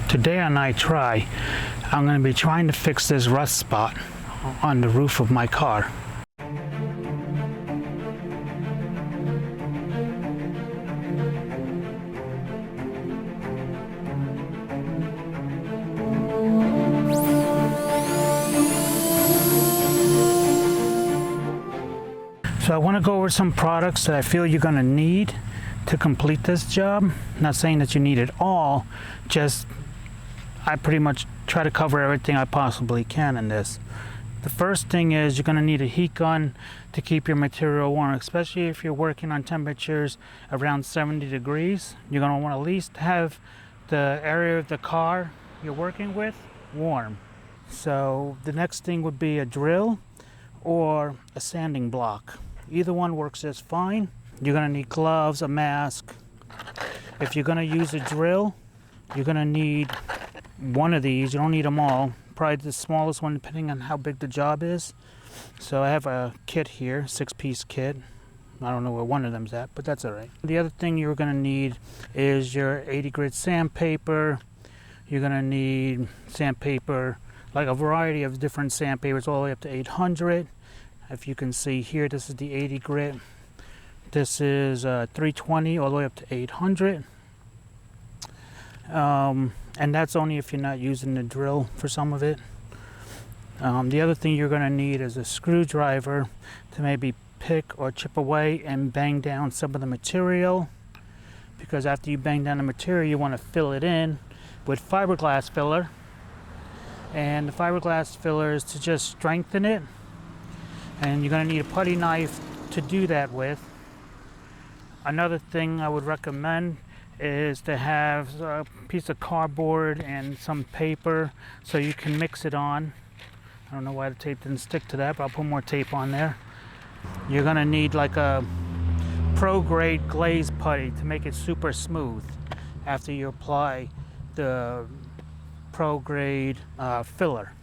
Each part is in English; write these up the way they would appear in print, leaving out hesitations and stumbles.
Today on I Try, I'm going to be trying to fix this rust spot on the roof of my car. So I want to go over some products that I feel you're going to need to complete this job. Not saying that you need it all, just I pretty much try to cover everything I possibly can in this. The first thing is you're going to need a heat gun to keep your material warm, especially if you're working on temperatures around 70 degrees. You're going to want to at least have the area of the car you're working with warm. So the next thing would be a drill or a sanding block. Either one works just fine. You're going to need gloves, a mask. If you're going to use a drill, you're going to need one of these. You don't need them all. Probably the smallest one depending on how big the job is. So I have a kit here, 6-piece kit. I don't know where one of them's at, but that's all right. The other thing you're going to need is your 80 grit sandpaper. You're going to need sandpaper, like a variety of different sandpapers all the way up to 800. If you can see here, this is the 80 grit. This is 320 all the way up to 800. And that's only if you're not using the drill for some of it. The other thing you're going to need is a screwdriver to maybe pick or chip away and bang down some of the material. Because after you bang down the material, you want to fill it in with fiberglass filler. And the fiberglass filler is to just strengthen it. And you're going to need a putty knife to do that with. Another thing I would recommend is to have a piece of cardboard and some paper so you can mix it on. I don't know why the tape didn't stick to that, but I'll put more tape on there. You're going to need like a pro-grade glaze putty to make it super smooth after you apply the pro-grade filler.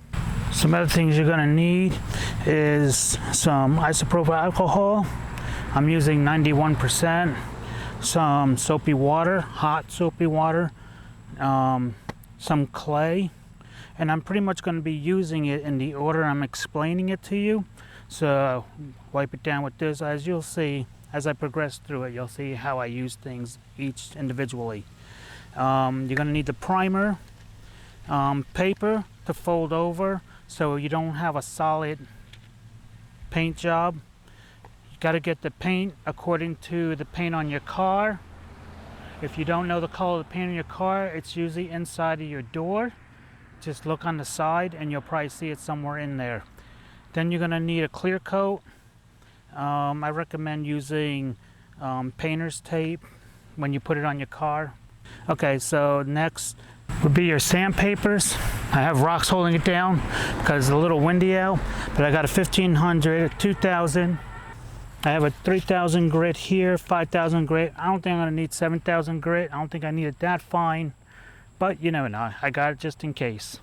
Some other things you're going to need is some isopropyl alcohol. I'm using 91%. Some soapy water, hot soapy water, some clay, and I'm pretty much going to be using it in the order I'm explaining it to you. So wipe it down with this. As you'll see, as I progress through it, you'll see how I use things each individually. You're going to need the primer, paper to fold over so you don't have a solid paint job. You got to get the paint according to the paint on your car. If you don't know the color of the paint on your car, it's usually inside of your door. Just look on the side and you'll probably see it somewhere in there. Then you're going to need a clear coat. I recommend using painter's tape when you put it on your car. Okay, so next would be your sandpapers. I have rocks holding it down because it's a little windy out, but I got a 1500, a 2000. I have a 3000 grit here, 5000 grit. I don't think I'm going to need 7000 grit. I don't think I need it that fine, but you never know. I got it just in case.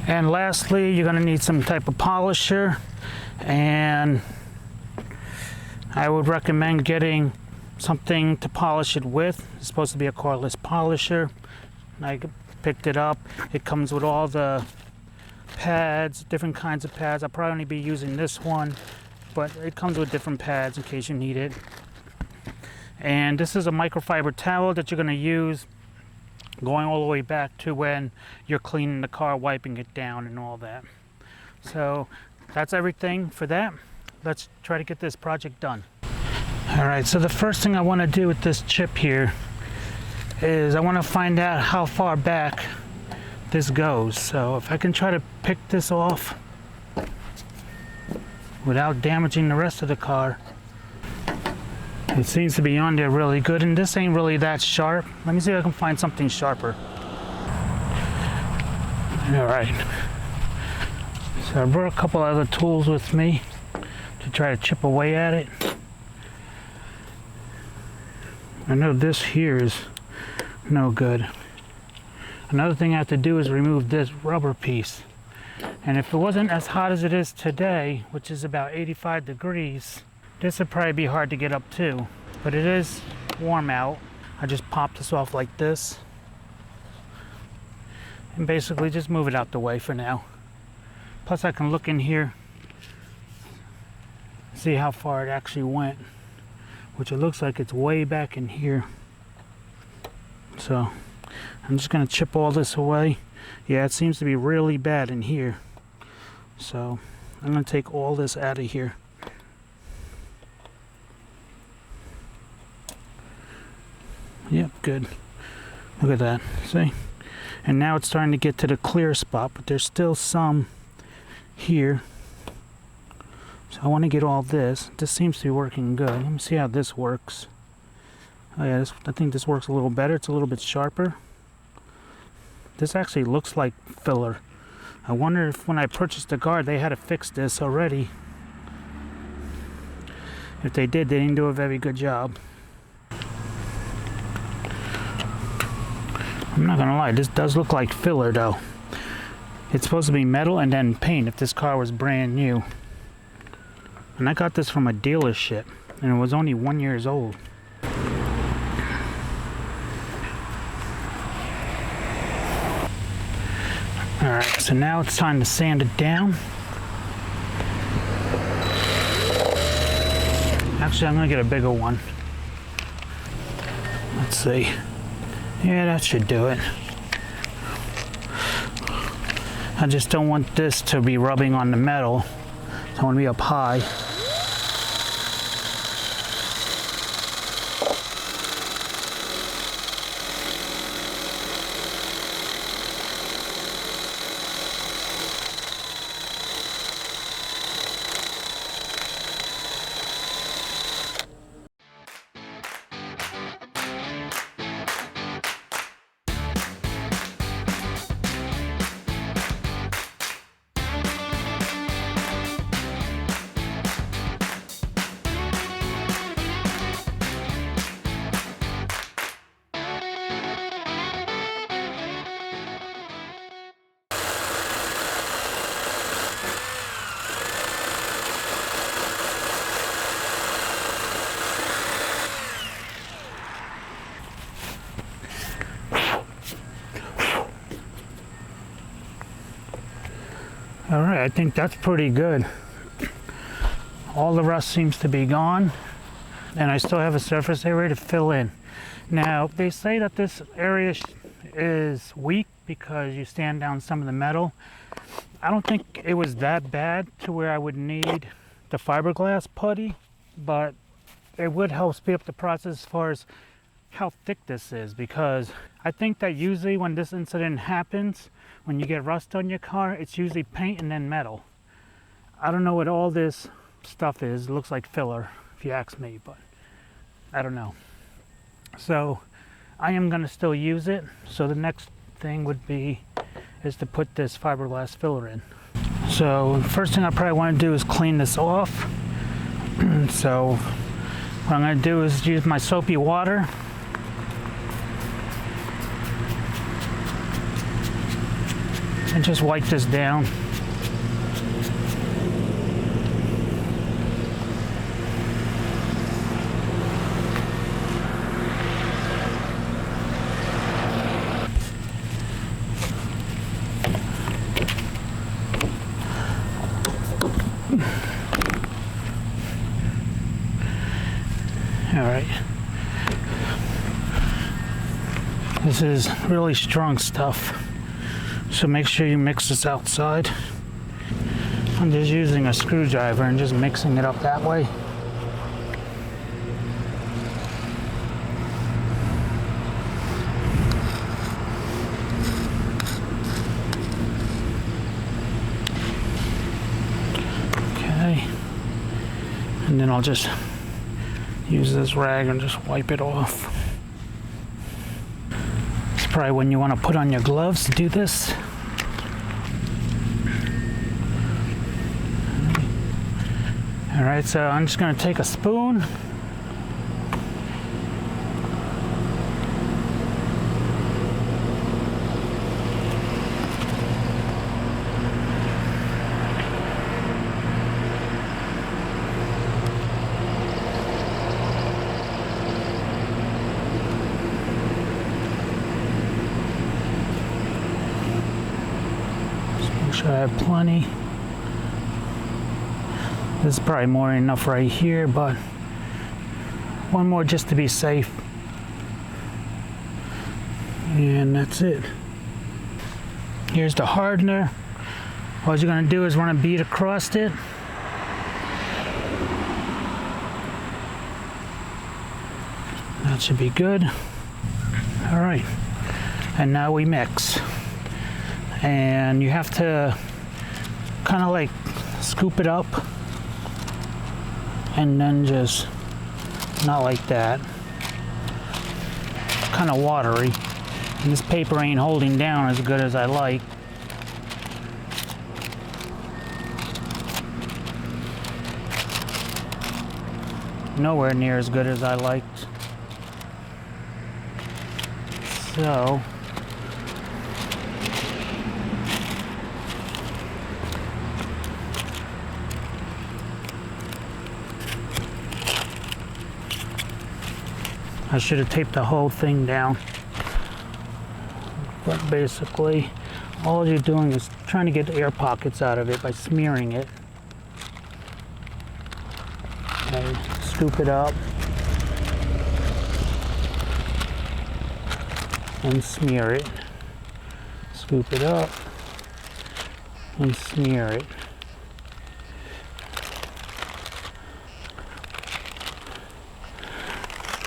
And lastly, you're going to need some type of polisher, and I would recommend getting something to polish it with. It's supposed to be a cordless polisher. I picked it up. It comes with all the pads, different kinds of pads. I'll probably only be using this one, but it comes with different pads in case you need it. And this is a microfiber towel that you're going to use going all the way back to when you're cleaning the car, wiping it down and all that. So that's everything for that. Let's try to get this project done. All right, so the first thing I want to do with this chip here is I want to find out how far back this goes. So if I can try to pick this off without damaging the rest of the car. It seems to be on there really good, and this ain't really that sharp. Let me see if I can find something sharper. All right. So I brought a couple other tools with me to try to chip away at it. I know this here is no good. Another thing I have to do is remove this rubber piece. And if it wasn't as hot as it is today, which is about 85 degrees, this would probably be hard to get up too. But it is warm out. I just pop this off like this. and basically just move it out the way for now. Plus I can look in here, see how far it actually went, which it looks like it's way back in here. So I'm just going to chip all this away. Yeah, it seems to be really bad in here. So I'm going to take all this out of here. Yep, good. Look at that, see? And now it's starting to get to the clear spot, but there's still some here. So I want to get all this. This seems to be working good. Let me see how this works. Oh yeah, I think this works a little better. It's a little bit sharper. This actually looks like filler. I wonder if when I purchased the guard they had to fix this already. If they did, they didn't do a very good job. I'm not gonna lie, this does look like filler though. It's supposed to be metal and then paint if this car was brand new. And I got this from a dealership and it was only 1 year old. Alright, so now it's time to sand it down. Actually, I'm gonna get a bigger one. Let's see. Yeah, that should do it. I just don't want this to be rubbing on the metal. I want to be up high. All right, I think that's pretty good. All the rust seems to be gone, and I still have a surface area to fill in. Now, they say that this area is weak because you sand down some of the metal. I don't think it was that bad to where I would need the fiberglass putty, but it would help speed up the process as far as how thick this is, because I think that usually when this incident happens, when you get rust on your car, it's usually paint and then metal. I don't know what all this stuff is. It looks like filler, if you ask me, but I don't know. So I am going to still use it. So the next thing would be is to put this fiberglass filler in. So the first thing I probably want to do is clean this off. So what I'm going to do is use my soapy water. And just wipe this down. All right. This is really strong stuff. So make sure you mix this outside. I'm just using a screwdriver and just mixing it up that way. Okay. And then I'll just use this rag and just wipe it off. It's probably when you want to put on your gloves to do this. All right, so I'm just going to take a spoon. Make sure I have plenty. This is probably more than enough right here, but one more just to be safe. And that's it. Here's the hardener. All you're gonna do is run a bead across it. That should be good. All right, and now we mix. And you have to kind of like scoop it up and then just, not like that, kind of watery. And this paper ain't holding down as good as I like. Nowhere near as good as I liked. So I should have taped the whole thing down. But basically, all you're doing is trying to get air pockets out of it by smearing it. Okay, scoop it up and smear it. Scoop it up and smear it.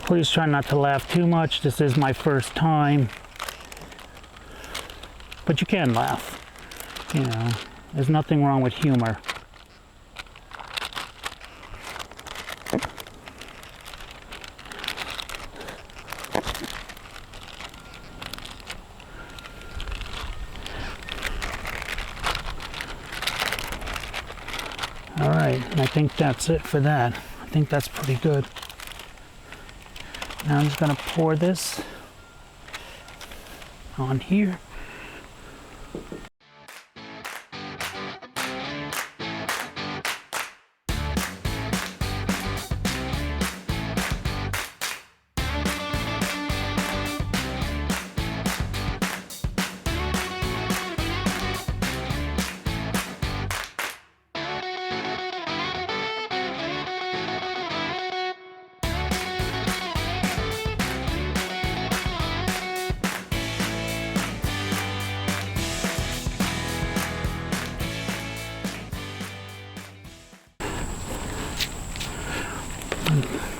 Please try not to laugh too much. This is my first time. But you can laugh. You know, there's nothing wrong with humor. All right, and I think that's it for that. I think that's pretty good. Now I'm just gonna pour this on here.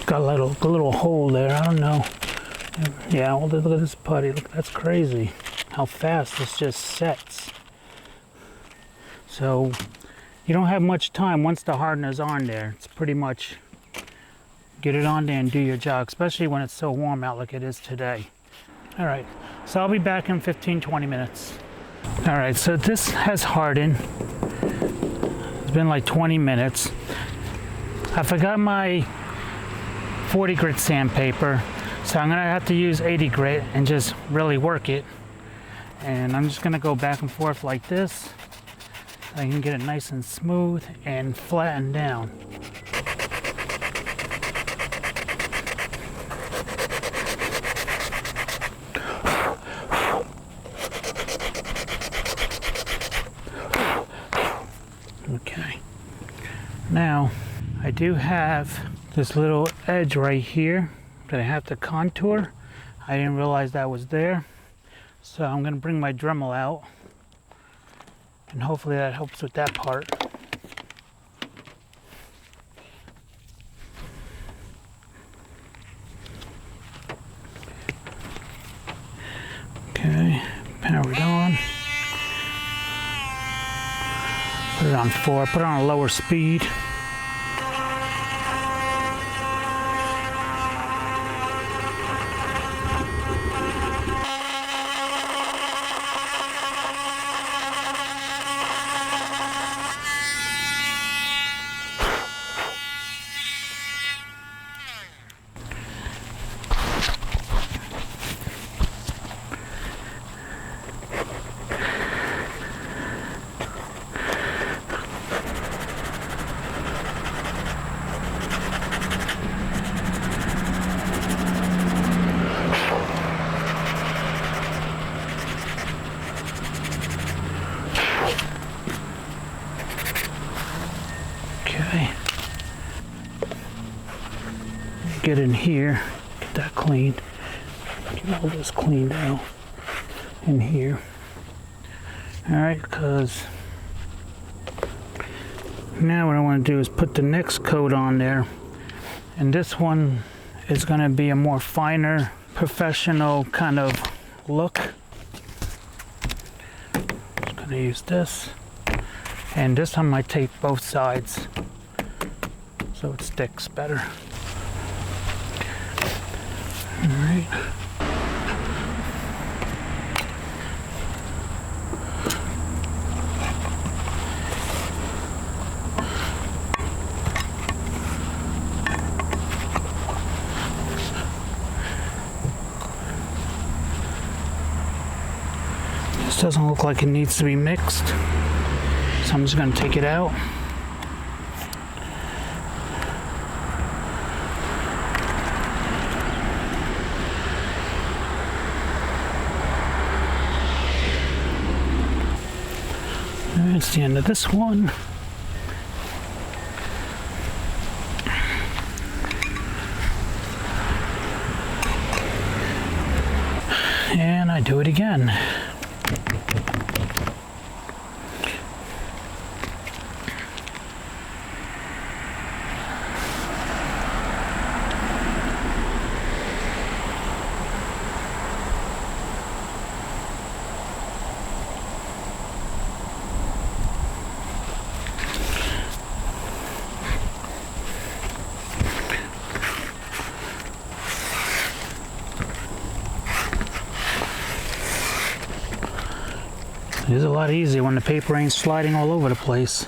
Got a little hole there. I don't know. Yeah, well, look at this putty. Look, that's crazy. How fast this just sets. So you don't have much time once the hardener's on there. It's pretty much get it on there and do your job, especially when it's so warm out like it is today. All right, so I'll be back in 15-20 minutes. All right, so this has hardened. It's been like 20 minutes. I forgot my 40 grit sandpaper, so I'm gonna have to use 80 grit and just really work it. And I'm just gonna go back and forth like this. I can get it nice and smooth and flatten down. Okay. Now, I do have this little edge right here that I have to contour. I didn't realize that was there. So I'm gonna bring my Dremel out and hopefully that helps with that part. Okay, power it on. Put it on 4, put it on a lower speed. get in here, get that cleaned, get all this cleaned out in here. Alright, because now what I want to do is put the next coat on there, and this one is going to be a more finer, professional kind of look. Just going to use this, and this time I tape both sides so it sticks better. Alright. This doesn't look like it needs to be mixed, so I'm just going to take it out. That's the end of this one. And I do it again. It is a lot easier when the paper ain't sliding all over the place.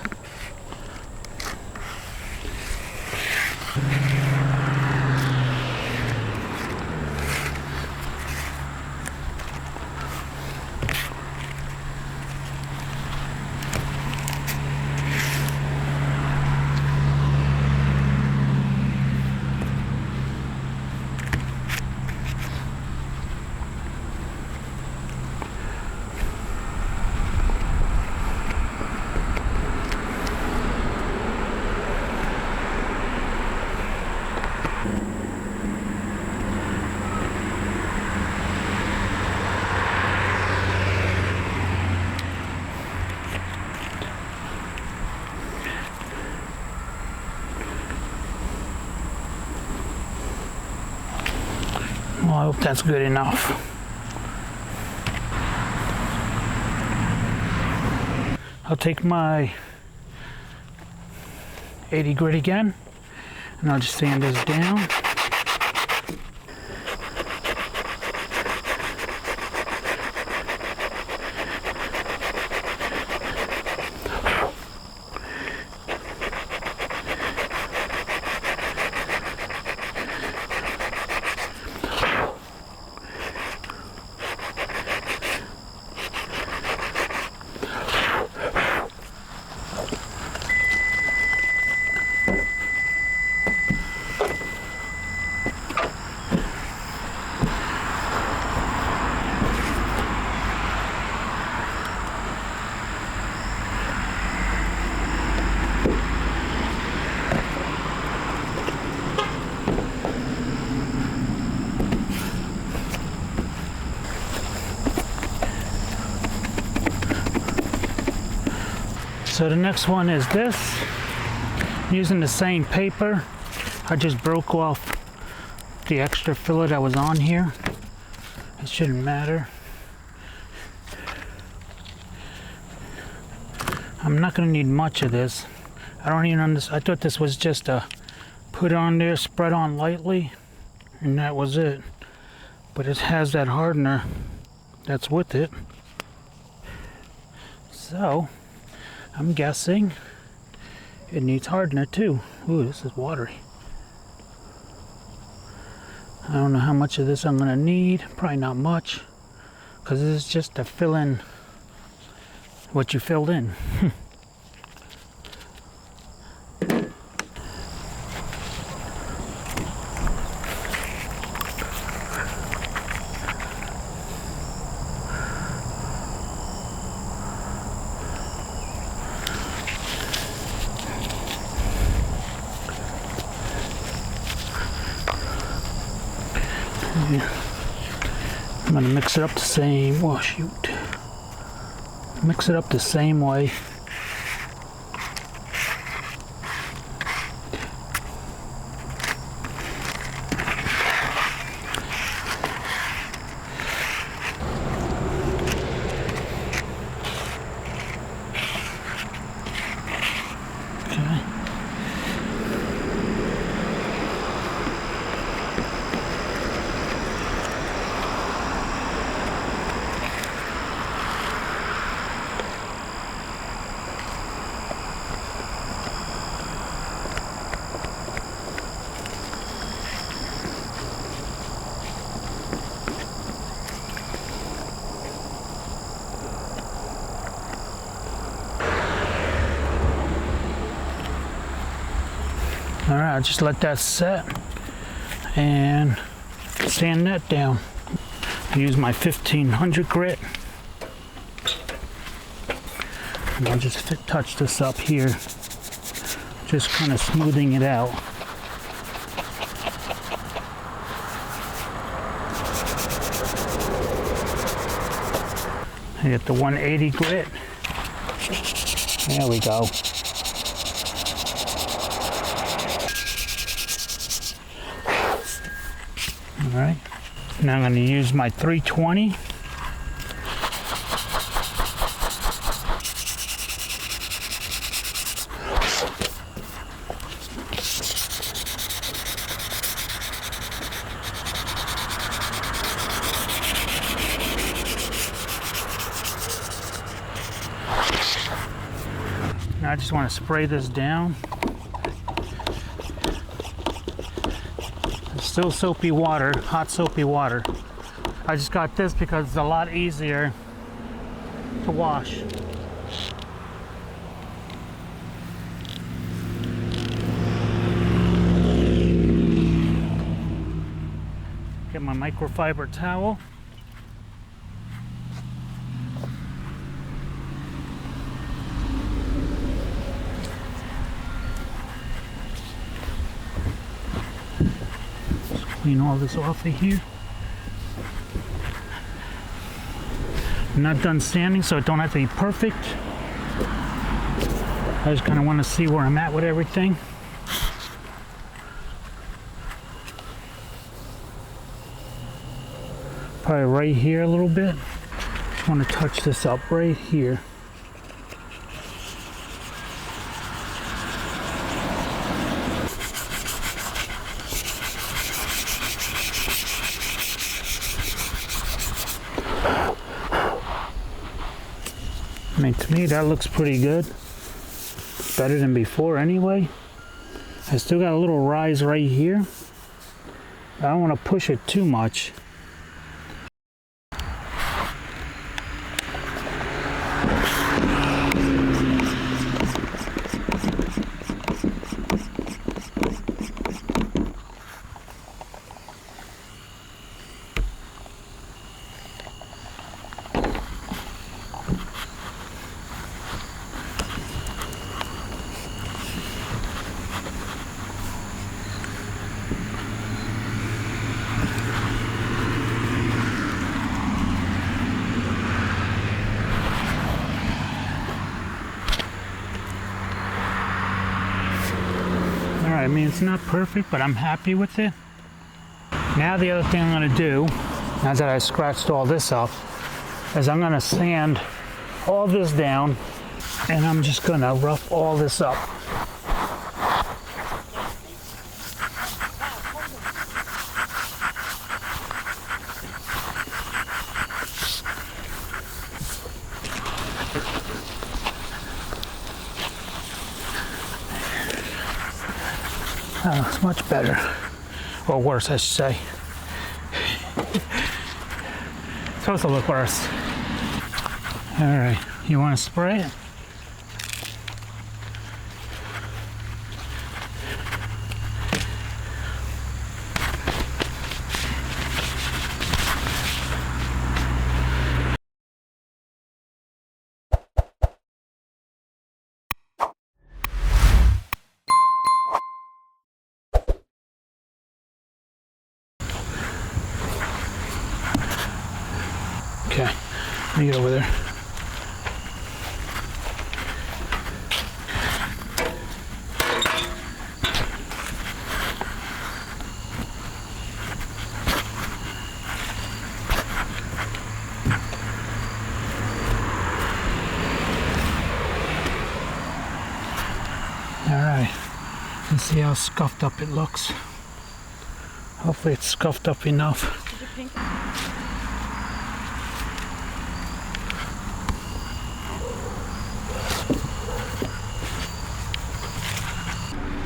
Well, I hope that's good enough. I'll take my 80 grit again, and I'll just sand this down. So the next one is this. Using the same paper, I just broke off the extra filler that was on here. It shouldn't matter. I'm not going to need much of this. I don't even understand. I thought this was just a put on there, spread on lightly, and that was it. But it has that hardener that's with it. So I'm guessing it needs hardener too. Ooh, this is watery. I don't know how much of this I'm gonna need. Probably not much, because this is just to fill in what you filled in. gonna mix it up the same, oh shoot. Mix it up the same way. All right, I'll just let that set and sand that down. Use my 1500 grit. And I'll just touch this up here, just kind of smoothing it out. I get the 180 grit. There we go. All right, now I'm going to use my 320. Now I just want to spray this down. Still soapy water, hot soapy water. I just got this because it's a lot easier to wash. Get my microfiber towel. Clean all this off of here. I'm not done sanding, so it don't have to be perfect. I just kind of want to see where I'm at with everything. Probably right here a little bit. Just want to touch this up right here. I mean, to me, that looks pretty good. Better than before anyway. I still got a little rise right here. I don't want to push it too much. I mean, it's not perfect, but I'm happy with it. Now the other thing I'm going to do, now that I scratched all this up, is I'm going to sand all this down, and I'm just going to rough all this up. It's much better, or worse, I should say. It's supposed to look worse. All right, you want to spray it? Let me get over there. Alright, let's see how scuffed up it looks. Hopefully it's scuffed up enough.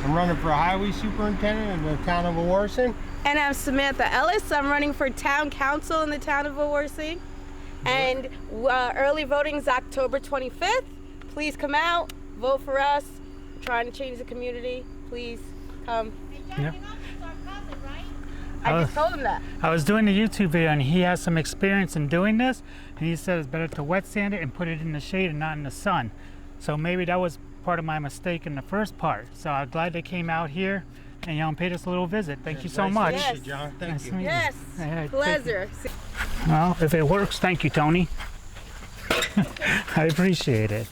I'm running for highway superintendent in the town of Awarsing. And I'm Samantha Ellis. I'm running for town council in the town of Awarsing. And early voting is October 25th. Please come out, vote for us. We're trying to change the community. Please come. Yeah. I just told him that. I was doing the YouTube video and he has some experience in doing this, and he said it's better to wet sand it and put it in the shade and not in the sun. So maybe that was part of my mistake in the first part. So I'm glad they came out here and paid us a little visit. Thank you so much. Nice to meet you, John. Thank you. Yes, pleasure. Well, if it works, thank you, Tony. I appreciate it.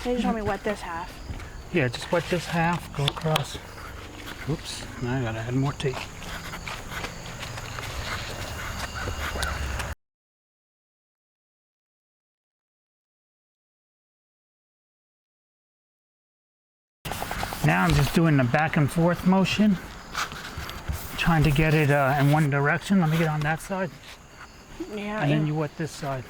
They just want me to wet this half. Yeah, just wet this half, go across. Oops, now I gotta add more tape. Now I'm just doing the back and forth motion, trying to get it in one direction. Let me get on that side, Yeah. and then you wet this side.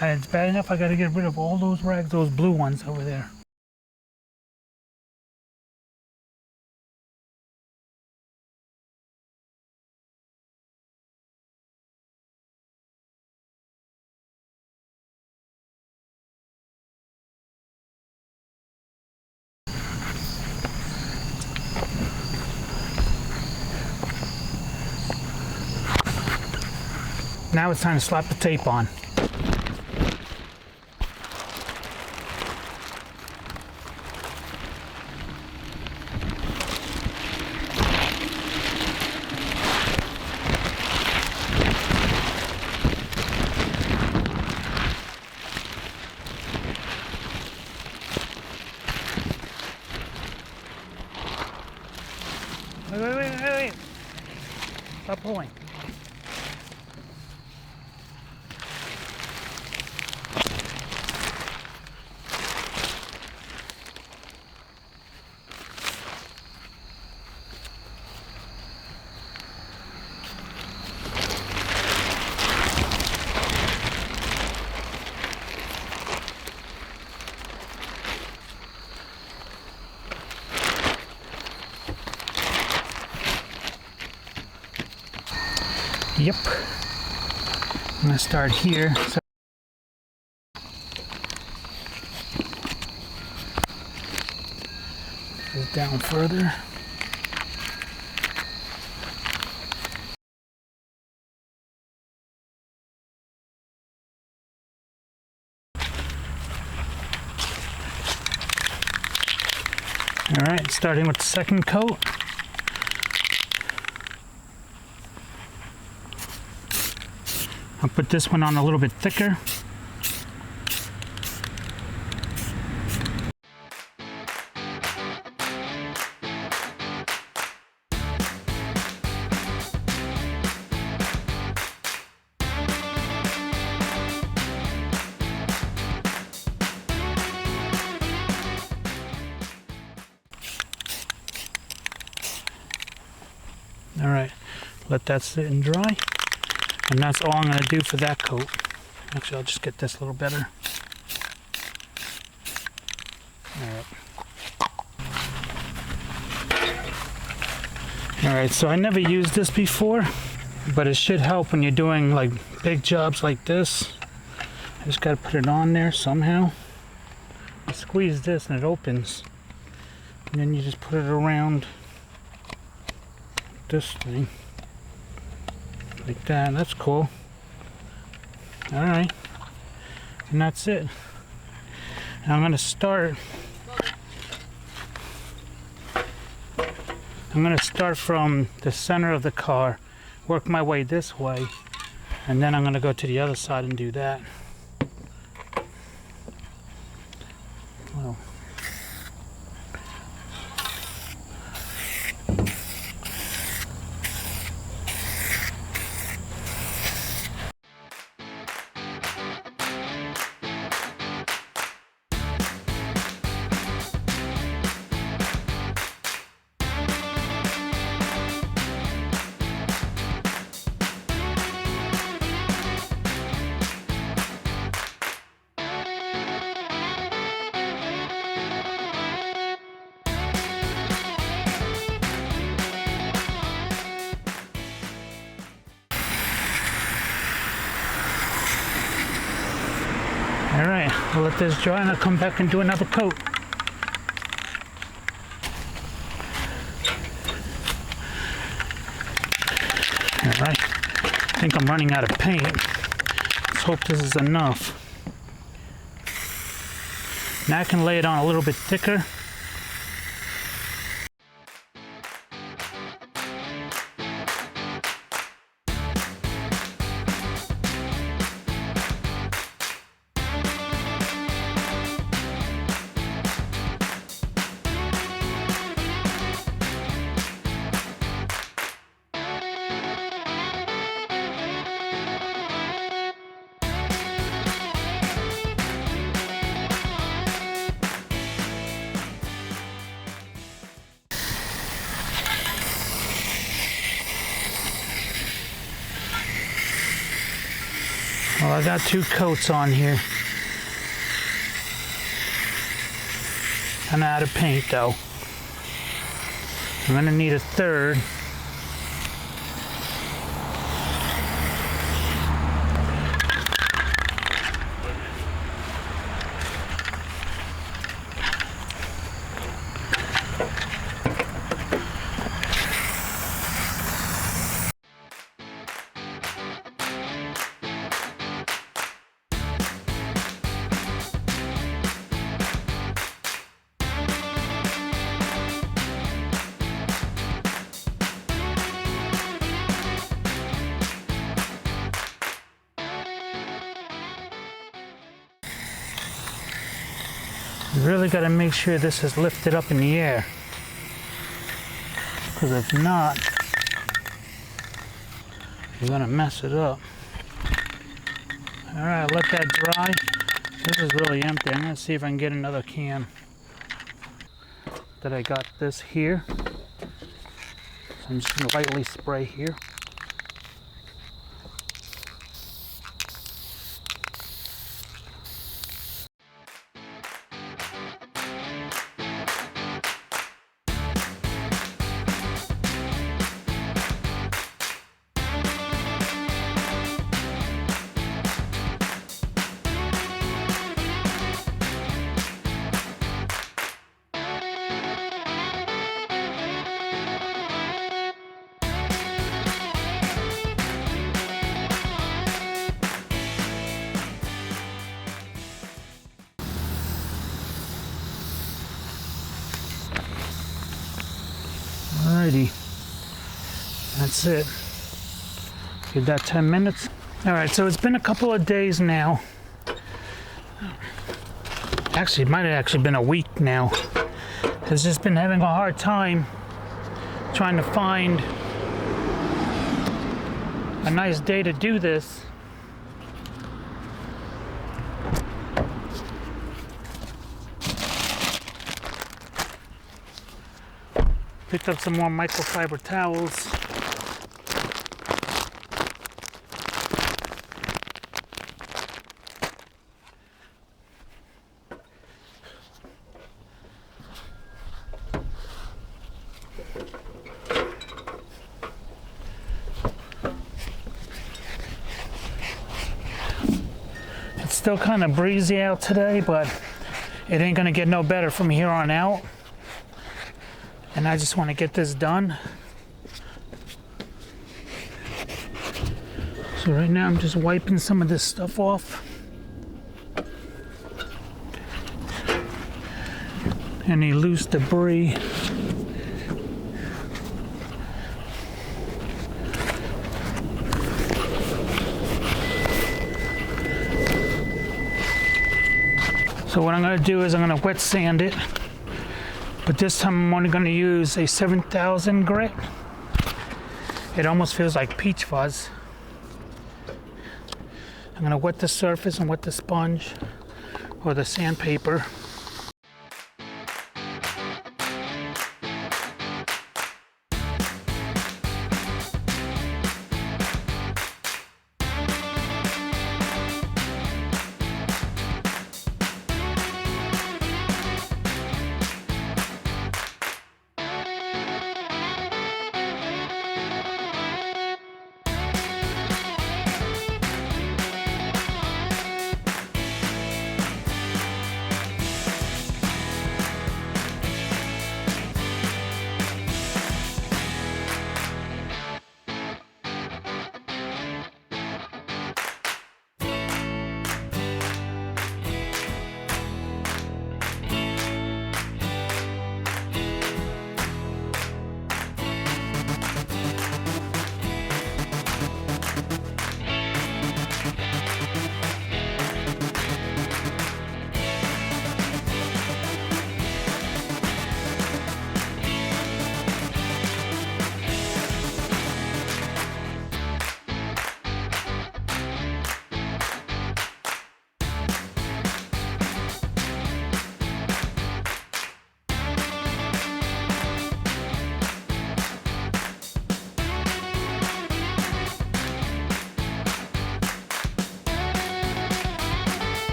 And it's bad enough I gotta get rid of all those rags, those blue ones over there. Now it's time to slap the tape on. Wait. Stop pulling. Yep. I'm gonna start here. So goes down further. All right, starting with the second coat. I'll put this one on a little bit thicker. All right, let that sit and dry. And that's all I'm going to do for that coat. Actually, I'll just get this a little better. Alright, so I never used this before, but it should help when you're doing like big jobs like this. I just got to put it on there somehow. You squeeze this and it opens. And then you just put it around this thing. Like that. That's cool. Alright. And that's it. Now I'm going to start. I'm going to start from the center of the car, work my way this way, and then I'm going to go to the other side and do that. Well. Alright, we'll let this dry and I'll come back and do another coat. Alright, I think I'm running out of paint. Let's hope this is enough. Now I can lay it on a little bit thicker. Well, I got 2 coats on here. I'm out of paint though. I'm gonna need a third. You really got to make sure this is lifted up in the air. Because if not, you're going to mess it up. All right, let that dry. This is really empty. I'm going to see if I can get another can. That I got this here. So I'm just going to lightly spray here. Alrighty, that's it. Give that 10 minutes. All right, so it's been a couple of days now. Actually, it might have actually been a week now. I've just been having a hard time trying to find a nice day to do this. Picked up some more microfiber towels. It's still kind of breezy out today, but it ain't gonna get no better from here on out. And I just want to get this done. So right now I'm just wiping some of this stuff off. Any loose debris. So what I'm going to do is I'm going to wet sand it. But this time I'm only going to use a 7000 grit. It almost feels like peach fuzz. I'm going to wet the surface and wet the sponge or the sandpaper.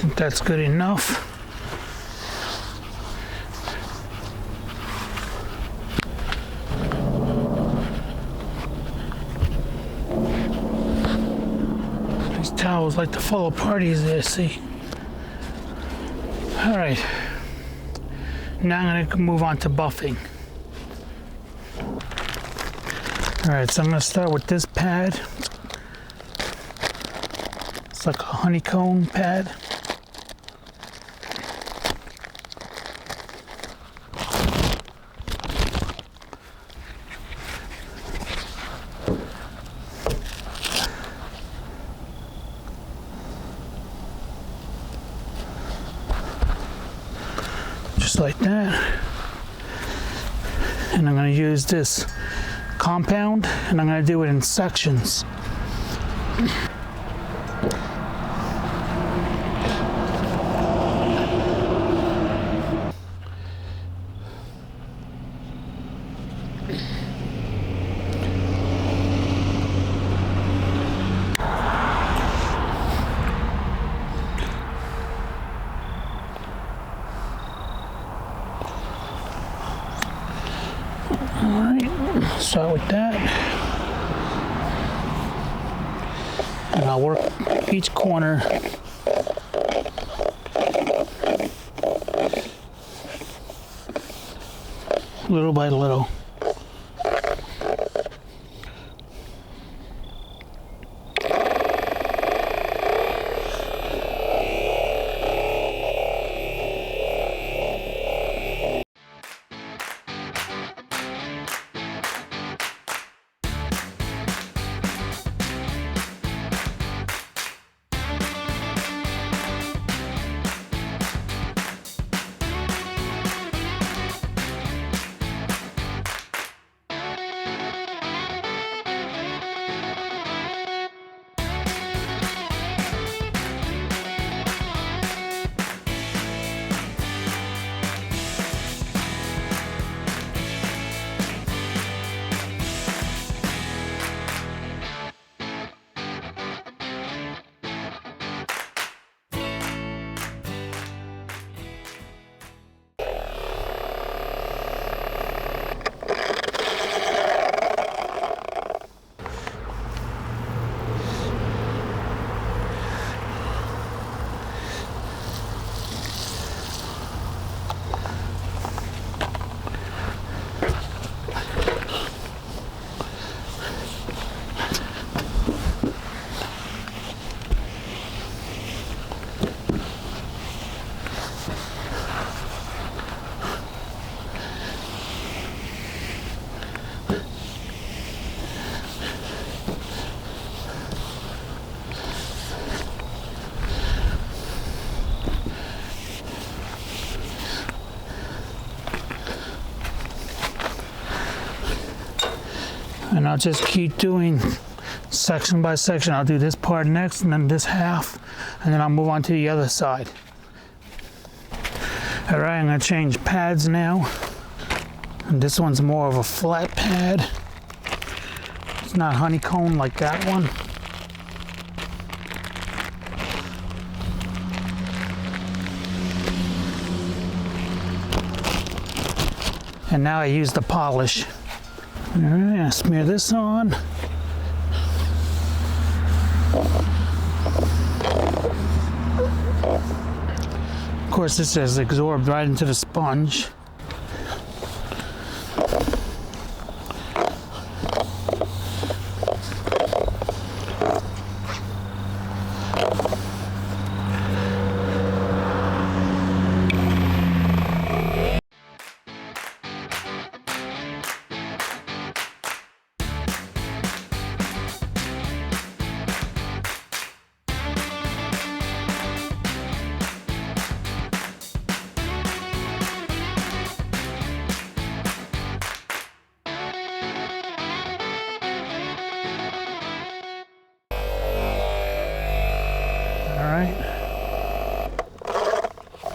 think that's good enough. These towels like to fall apart easily, see. All right, now I'm gonna move on to buffing. All right, so I'm gonna start with this pad. It's like a honeycomb pad. Just like that. And I'm going to use this compound and I'm going to do it in sections. Alright, start with that. And I'll work each corner little by little. And I'll just keep doing section by section. I'll do this part next and then this half, and then I'll move on to the other side. All right, I'm gonna change pads now. And this one's more of a flat pad. It's not honeycomb like that one. And now I use the polish. All right, I'll smear this on. Of course, this is absorbed right into the sponge.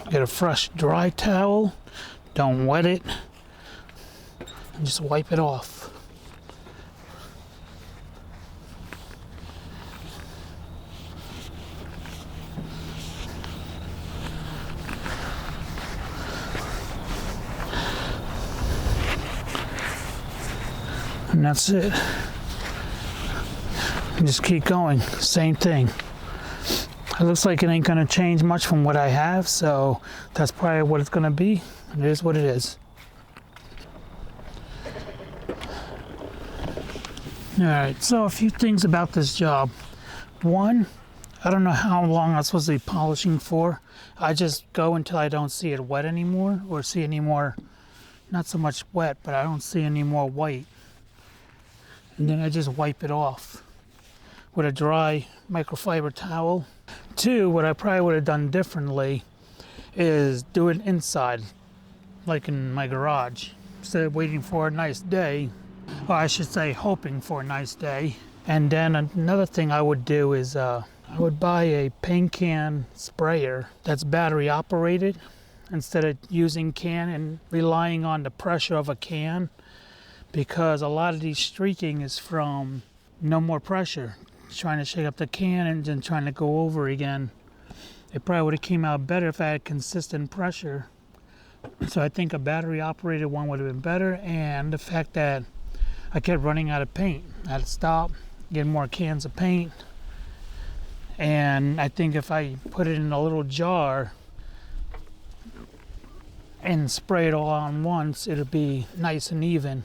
Get a fresh dry towel, don't wet it, and just wipe it off. that's it. And just keep going, same thing. It looks like it ain't gonna change much from what I have, so that's probably what it's gonna be. It is what it is. Alright, so a few things about this job. One, I don't know how long I'm supposed to be polishing for. I just go until I don't see it wet anymore, or see any more, not so much wet, but I don't see any more white. And then I just wipe it off with a dry microfiber towel. Two, what I probably would have done differently is do it inside, like in my garage. Instead of waiting for a nice day, or I should say hoping for a nice day. And then another thing I would do is I would buy a paint can sprayer that's battery operated instead of using can and relying on the pressure of a can, because a lot of these streaking is from no more pressure, trying to shake up the can and then trying to go over again. It probably would have came out better if I had consistent pressure. So I think a battery operated one would have been better, and the fact that I kept running out of paint. I had to stop, get more cans of paint. And I think if I put it in a little jar and spray it all on once, it'll be nice and even.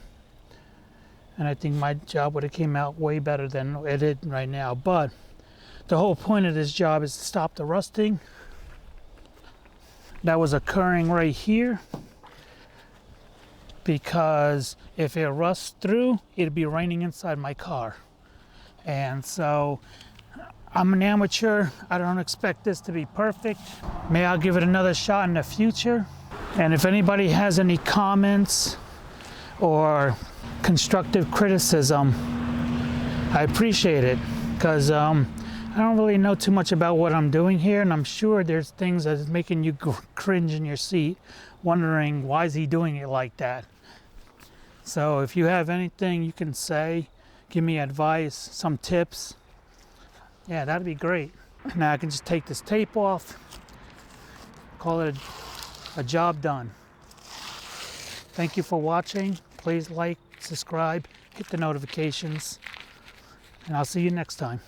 And I think my job would have came out way better than it did right now. But the whole point of this job is to stop the rusting that was occurring right here, because if it rusts through, it'd be raining inside my car. And so I'm an amateur. I don't expect this to be perfect. Maybe I'll give it another shot in the future. And if anybody has any comments or constructive criticism, I appreciate it, because I don't really know too much about what I'm doing here, and I'm sure there's things that's making you cringe in your seat, wondering why is he doing it like that. So if you have anything you can say, give me advice, some tips, yeah, that'd be great. Now I can just take this tape off, call it a job done. Thank you for watching. Please like, subscribe, hit the notifications, and I'll see you next time.